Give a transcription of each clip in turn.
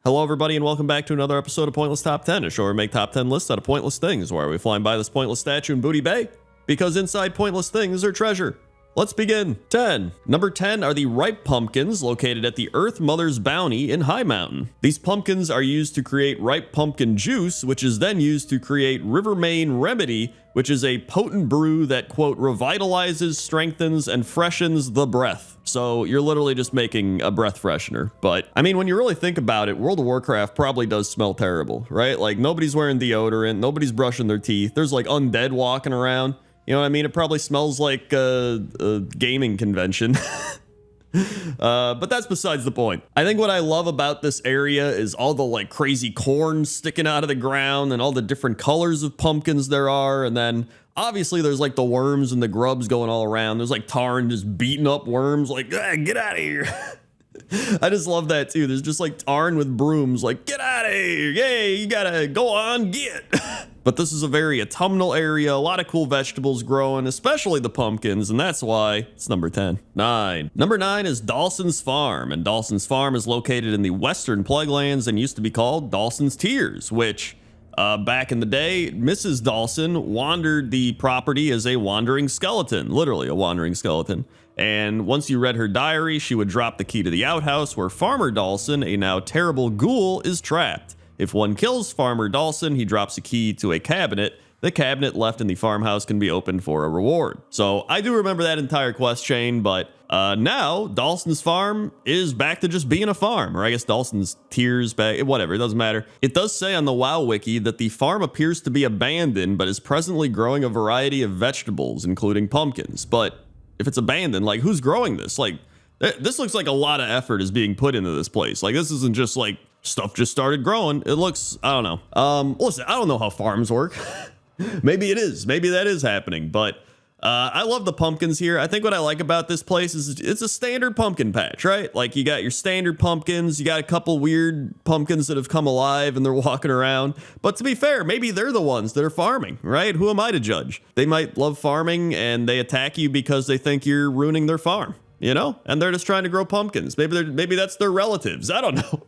Hello, everybody, and welcome back to another episode of Pointless Top 10, a show where we make top 10 lists out of pointless things. Why are we flying by this pointless statue in Booty Bay? Because inside pointless things are treasure. Let's begin. 10. Number 10 are the ripe pumpkins located at the Earth Mother's Bounty in High Mountain. These pumpkins are used to create ripe pumpkin juice, which is then used to create Rivermane Remedy, which is a potent brew that, quote, revitalizes, strengthens, and freshens the breath. So you're literally just making a breath freshener. But, I mean, when you really think about it, World of Warcraft probably does smell terrible, right? Like, nobody's wearing deodorant, nobody's brushing their teeth, there's like undead walking around. You know what I mean? It probably smells like a gaming convention. But that's besides the point. I think what I love about this area is all the like crazy corn sticking out of the ground and all the different colors of pumpkins there are. And then obviously there's like the worms and the grubs going all around. There's like Tarn just beating up worms like, get out of here. I just love that too. There's just like Tarn with brooms like, get out of here. Yay, you gotta go on, get. But this is a very autumnal area, a lot of cool vegetables growing, especially the pumpkins, and that's why it's number 10. 9. Number 9 is Dawson's Farm, and Dawson's Farm is located in the Western Plaguelands and used to be called Dawson's Tears, which back in the day, Mrs. Dawson wandered the property as a wandering skeleton, literally a wandering skeleton. And once you read her diary, she would drop the key to the outhouse where Farmer Dawson, a now terrible ghoul, is trapped. If one kills Farmer Dawson, he drops a key to a cabinet. The cabinet left in the farmhouse can be opened for a reward. So I do remember that entire quest chain, but now Dawson's Farm is back to just being a farm, or I guess Dawson's Tears back, whatever, it doesn't matter. It does say on the WoW wiki that the farm appears to be abandoned, but is presently growing a variety of vegetables, including pumpkins. But if it's abandoned, like who's growing this? Like this looks like a lot of effort is being put into this place. Like this isn't just like stuff just started growing. It looks, I don't know. Listen, I don't know how farms work. Maybe it is. Maybe that is happening. But I love the pumpkins here. I think what I like about this place is it's a standard pumpkin patch, right? Like you got your standard pumpkins. You got a couple weird pumpkins that have come alive and they're walking around. But to be fair, maybe they're the ones that are farming, right? Who am I to judge? They might love farming and they attack you because they think you're ruining their farm, you know? And they're just trying to grow pumpkins. Maybe that's their relatives. I don't know.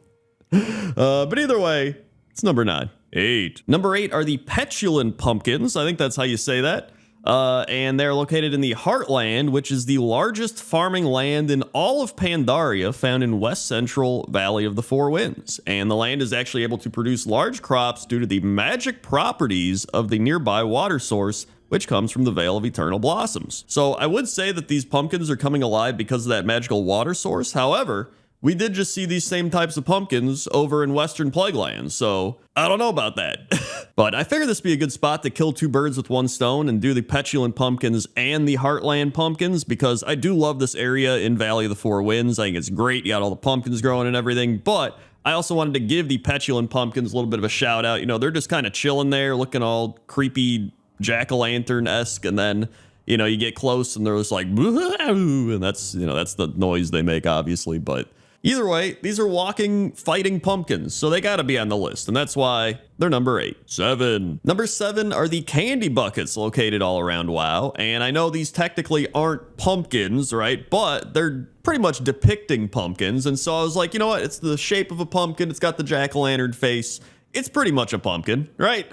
But either way, it's number 9. 8. Number 8 are the petulant pumpkins. I think that's how you say that. And they're located in the Heartland, which is the largest farming land in all of Pandaria, found in West Central Valley of the Four Winds. And the land is actually able to produce large crops due to the magic properties of the nearby water source, which comes from the Vale of Eternal Blossoms. So I would say that these pumpkins are coming alive because of that magical water source. However, we did just see these same types of pumpkins over in Western Plaguelands, so I don't know about that. But I figured this would be a good spot to kill 2 birds with one stone and do the petulant pumpkins and the Heartland pumpkins, because I do love this area in Valley of the Four Winds. I think it's great. You got all the pumpkins growing and everything, but I also wanted to give the petulant pumpkins a little bit of a shout out. You know, they're just kind of chilling there, looking all creepy jack-o'-lantern-esque, and then you know, you get close and they're just like, and that's, you know, that's the noise they make, obviously. But either way, these are walking, fighting pumpkins, so they gotta be on the list, and that's why they're number 8. 7. Number 7 are the candy buckets located all around WoW, and I know these technically aren't pumpkins, right? But they're pretty much depicting pumpkins, and so I was like, you know what? It's the shape of a pumpkin, it's got the jack-o'-lantern face. It's pretty much a pumpkin, right?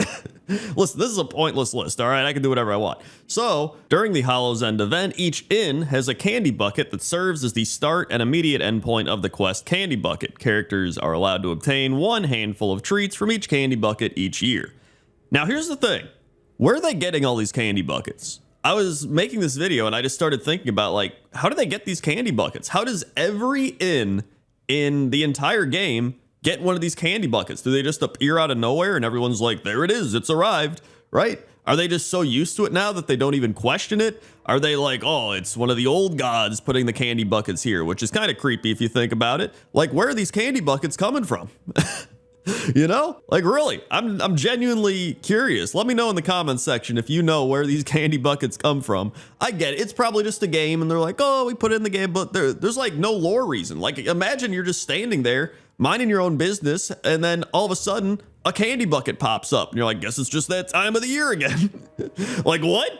Listen, this is a pointless list, all right? I can do whatever I want. So, during the Hollow's End event, each inn has a candy bucket that serves as the start and immediate endpoint of the quest candy bucket. Characters are allowed to obtain 1 handful of treats from each candy bucket each year. Now, here's the thing. Where are they getting all these candy buckets? I was making this video and I just started thinking about, like, how do they get these candy buckets? How does every inn in the entire game get one of these candy buckets? Do they just appear out of nowhere and everyone's like, there it is, it's arrived, right? Are they just so used to it now that they don't even question it? Are they like, oh, it's one of the old gods putting the candy buckets here, which is kind of creepy if you think about it. Like, where are these candy buckets coming from? You know, like really, I'm genuinely curious. Let me know in the comments section if you know where these candy buckets come from. I get it. It's probably just a game and they're like, oh, we put it in the game, but there's like no lore reason. Like, imagine you're just standing there minding your own business, and then all of a sudden a candy bucket pops up and you're like, guess it's just that time of the year again. Like, what?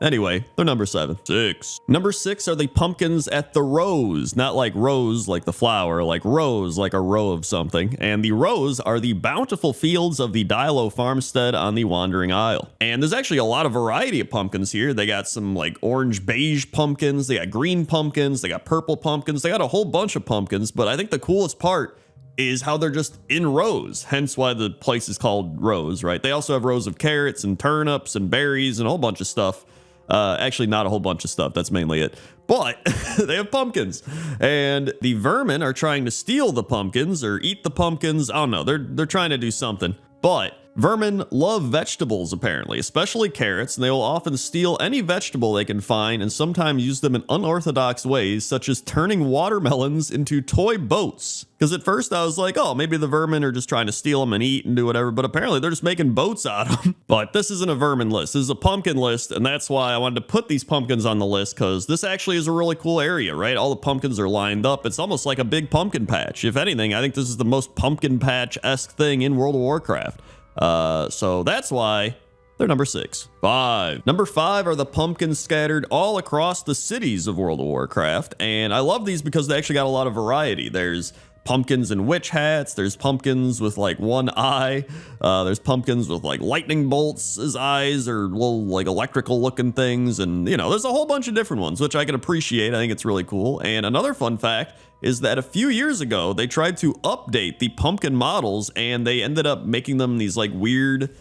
Anyway, they're number 7. 6. Number 6 are the pumpkins at the Rose. Not like rose like the flower, like rose like a row of something. And the Rose are the bountiful fields of the Dilo farmstead on the Wandering Isle. And there's actually a lot of variety of pumpkins here. They got some like orange beige pumpkins, they got green pumpkins, they got purple pumpkins, they got a whole bunch of pumpkins. But I think the coolest part is how they're just in rows, hence why the place is called Rows, right? They also have rows of carrots and turnips and berries and a whole bunch of stuff. Actually, not a whole bunch of stuff. That's mainly it. But they have pumpkins. And the vermin are trying to steal the pumpkins or eat the pumpkins. I don't know. They're trying to do something. But vermin love vegetables, apparently, especially carrots, and they will often steal any vegetable they can find and sometimes use them in unorthodox ways, such as turning watermelons into toy boats. Because at first I was like, oh, maybe the vermin are just trying to steal them and eat and do whatever, but apparently they're just making boats out of them. But this isn't a vermin list. This is a pumpkin list, and that's why I wanted to put these pumpkins on the list, because this actually is a really cool area, right? All the pumpkins are lined up. It's almost like a big pumpkin patch. If anything, I think this is the most pumpkin patch-esque thing in World of Warcraft. So that's why they're number 6. 5. Number 5 are the pumpkins scattered all across the cities of World of Warcraft. And I love these because they actually got a lot of variety. There's pumpkins in witch hats. There's pumpkins with like one eye. There's pumpkins with like lightning bolts as eyes or little like electrical looking things. And you know, there's a whole bunch of different ones, which I can appreciate. I think it's really cool. And another fun fact is that a few years ago, they tried to update the pumpkin models and they ended up making them these like weird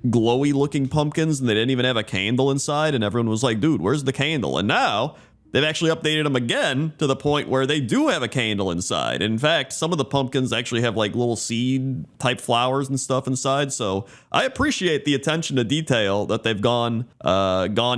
glowy looking pumpkins, and they didn't even have a candle inside, and everyone was like, dude, where's the candle? And now they've actually updated them again to the point where they do have a candle inside. In fact, some of the pumpkins actually have like little seed type flowers and stuff inside. So I appreciate the attention to detail that they've gone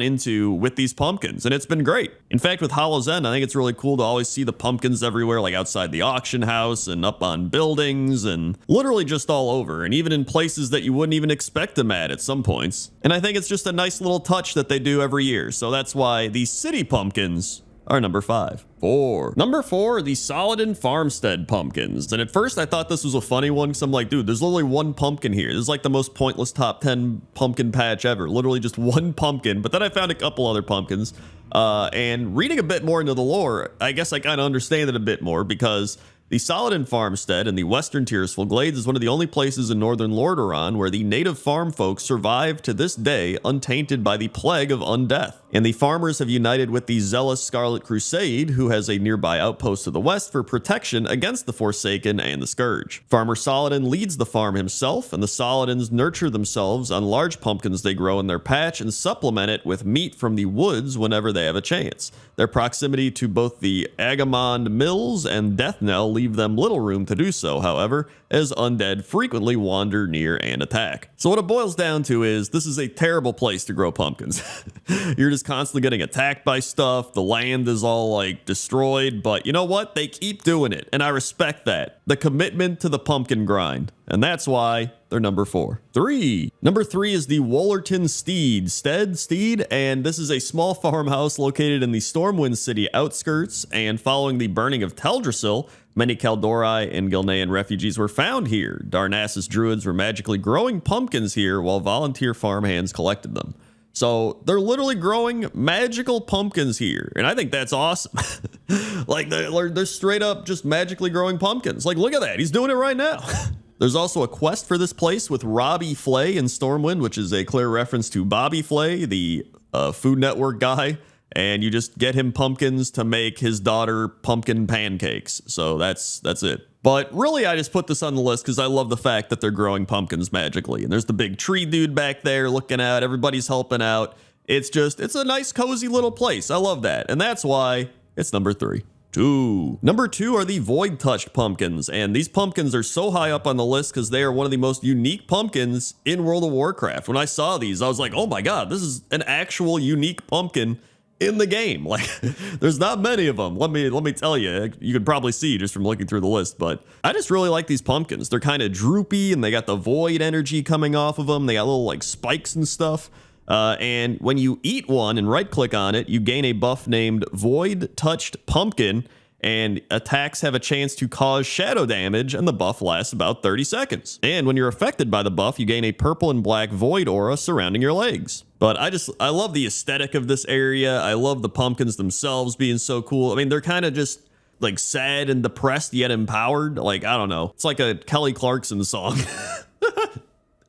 into with these pumpkins, and it's been great. In fact, with Hollow's End, I think it's really cool to always see the pumpkins everywhere, like outside the auction house and up on buildings and literally just all over, and even in places that you wouldn't even expect them at some points. And I think it's just a nice little touch that they do every year. So that's why the city pumpkins are number 5. 4. Number 4 are the Saladin Farmstead pumpkins. And at first I thought this was a funny one because I'm like, dude, there's literally one pumpkin here. This is like the most pointless top 10 pumpkin patch ever. Literally just one pumpkin. But then I found a couple other pumpkins. And reading a bit more into the lore, I guess I kind of understand it a bit more, because the Saladin Farmstead in the western Tirisfal Glades is one of the only places in northern Lordaeron where the native farm folk survive to this day untainted by the plague of undeath. And the farmers have united with the zealous Scarlet Crusade, who has a nearby outpost to the west, for protection against the Forsaken and the Scourge. Farmer Saladin leads the farm himself, and the Saladins nurture themselves on large pumpkins they grow in their patch and supplement it with meat from the woods whenever they have a chance. Their proximity to both the Agamond Mills and Deathnell leave them little room to do so, however, as undead frequently wander near and attack. So what it boils down to is this is a terrible place to grow pumpkins. You're just constantly getting attacked by stuff. The land is all like destroyed, but you know what? They keep doing it, and I respect that. The commitment to the pumpkin grind, and that's why they're number 4. 3. Number 3 is the Wollerton Steed, and this is a small farmhouse located in the Stormwind City outskirts, and following the burning of Teldrassil, many Kaldori and Gilnean refugees were found here. Darnassus druids were magically growing pumpkins here while volunteer farmhands collected them. So they're literally growing magical pumpkins here, and I think that's awesome. Like they're straight up just magically growing pumpkins. Like, look at that, he's doing it right now. There's also a quest for this place with Robbie Flay in Stormwind, which is a clear reference to Bobby Flay, the Food Network guy. And you just get him pumpkins to make his daughter pumpkin pancakes. So that's it. But really, I just put this on the list because I love the fact that they're growing pumpkins magically. And there's the big tree dude back there looking out. Everybody's helping out. It's a nice, cozy little place. I love that. And that's why it's number 3. 2. Number 2 are the Void-Touched pumpkins, and these pumpkins are so high up on the list because they are one of the most unique pumpkins in World of Warcraft. When I saw these, I was like, oh my god, this is an actual unique pumpkin in the game. Like, there's not many of them. Let me tell you, you could probably see just from looking through the list, but I just really like these pumpkins. They're kind of droopy and they got the void energy coming off of them. They got little like spikes and stuff. And when you eat one and right click on it, you gain a buff named Void Touched Pumpkin, and attacks have a chance to cause shadow damage, and the buff lasts about 30 seconds. And when you're affected by the buff, you gain a purple and black void aura surrounding your legs. But I love the aesthetic of this area. I love the pumpkins themselves being so cool. I mean, they're kind of just like sad and depressed yet empowered. Like, I don't know. It's like a Kelly Clarkson song.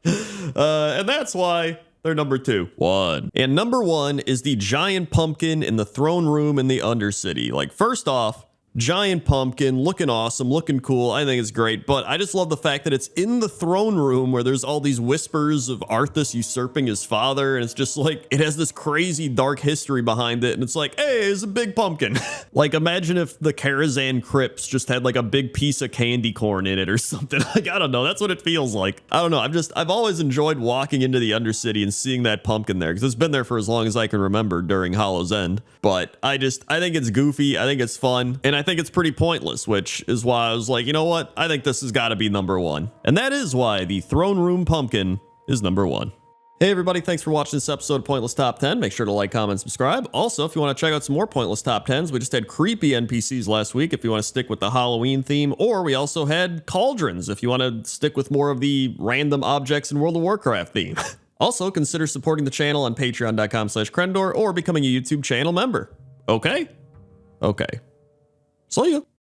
And that's why they're number 2. 1. And number 1 is the giant pumpkin in the throne room in the Undercity. Like, first off, giant pumpkin, looking awesome, looking cool. I think it's great, but I just love the fact that it's in the throne room where there's all these whispers of Arthas usurping his father, and it's just like, it has this crazy dark history behind it, and it's like, hey, it's a big pumpkin. Like, imagine if the Karazhan crypts just had like a big piece of candy corn in it or something. Like, I don't know, that's what it feels like. I don't know, I've always enjoyed walking into the Undercity and seeing that pumpkin there, because it's been there for as long as I can remember during Hollow's End. But I think it's goofy, I think it's fun, and I think it's pretty pointless, which is why I was like, you know what? I think this has got to be number 1. And that is why the throne room pumpkin is number 1. Hey everybody, thanks for watching this episode of Pointless Top 10. Make sure to like, comment, subscribe. Also, if you want to check out some more Pointless Top 10s, we just had creepy NPCs last week if you want to stick with the Halloween theme, or we also had cauldrons if you want to stick with more of the random objects in World of Warcraft theme. Also, consider supporting the channel on patreon.com/Crendor or becoming a YouTube channel member. Okay? Okay. See ya.